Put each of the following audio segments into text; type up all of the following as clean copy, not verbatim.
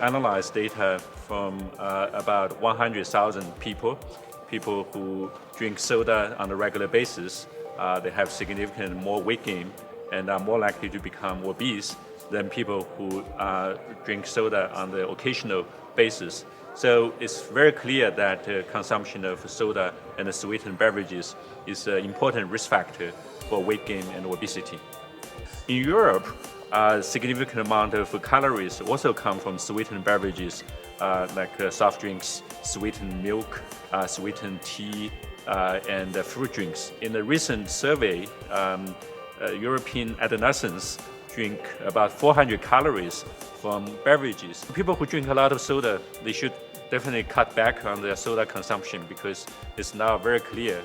analyzed data from about 100,000 people who drink soda on a regular basis. They have significant more weight gain and are more likely to become obese than people who drink soda on the occasional basis. So it's very clear that consumption of soda and sweetened beverages is an important risk factor for weight gain and obesity. In Europe, a significant amount of calories also come from sweetened beverages like soft drinks, sweetened milk, sweetened tea, and fruit drinks. In a recent survey, European adolescents drink about 400 calories from beverages. People who drink a lot of soda, they should definitely cut back on their soda consumption because it's now very clear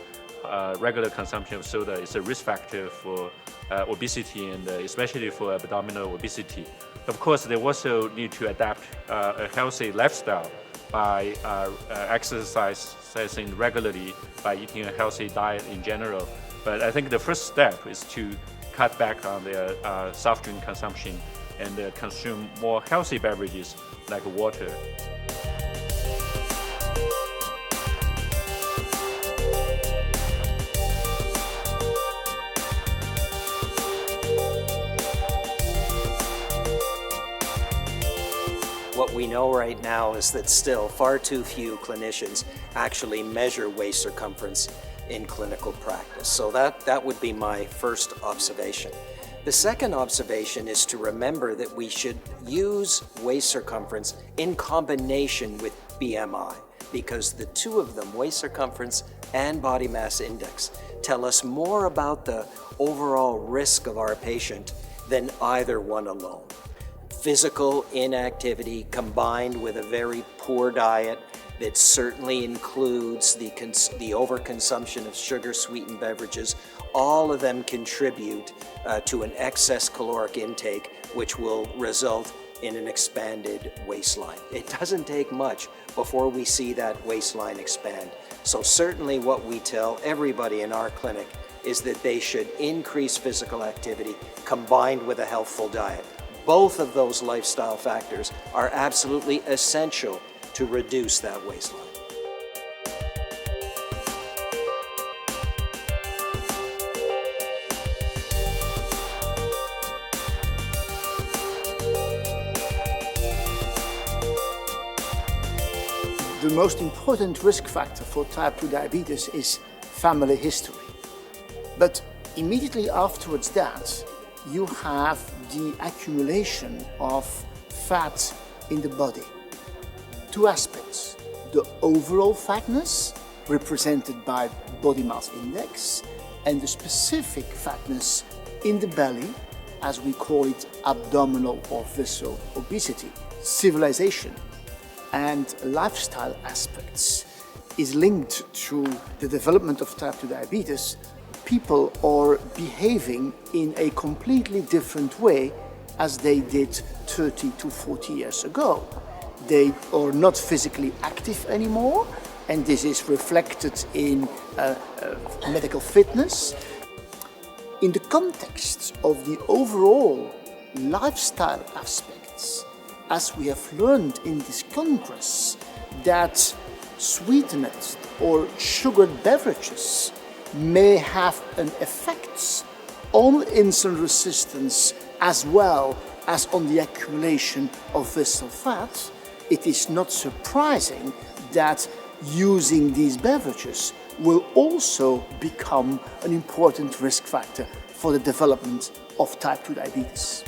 regular consumption of soda is a risk factor for obesity and especially for abdominal obesity. Of course, they also need to adapt a healthy lifestyle by exercising regularly, by eating a healthy diet in general. But I think the first step is to cut back on their soft drink consumption and consume more healthy beverages like water. What we know right now is that still far too few clinicians actually measure waist circumference in clinical practice. So that would be my first observation. The second observation is to remember that we should use waist circumference in combination with BMI, because the two of them, waist circumference and body mass index, tell us more about the overall risk of our patient than either one alone. Physical inactivity combined with a very poor diet that certainly includes the overconsumption of sugar-sweetened beverages, all of them contribute to an excess caloric intake, which will result in an expanded waistline. It doesn't take much before we see that waistline expand. So certainly what we tell everybody in our clinic is that they should increase physical activity combined with a healthful diet. Both of those lifestyle factors are absolutely essential to reduce that waistline. The most important risk factor for type 2 diabetes is family history. But immediately afterwards that, you have the accumulation of fat in the body. Two aspects: the overall fatness, represented by body mass index, and the specific fatness in the belly, as we call it abdominal or visceral obesity. Civilization and lifestyle aspects is linked to the development of type 2 diabetes. People are behaving in a completely different way as they did 30 to 40 years ago. They are not physically active anymore, and this is reflected in medical fitness. In the context of the overall lifestyle aspects, as we have learned in this congress, that sweetened or sugared beverages may have an effect on insulin resistance as well as on the accumulation of visceral fat, it is not surprising that using these beverages will also become an important risk factor for the development of type 2 diabetes.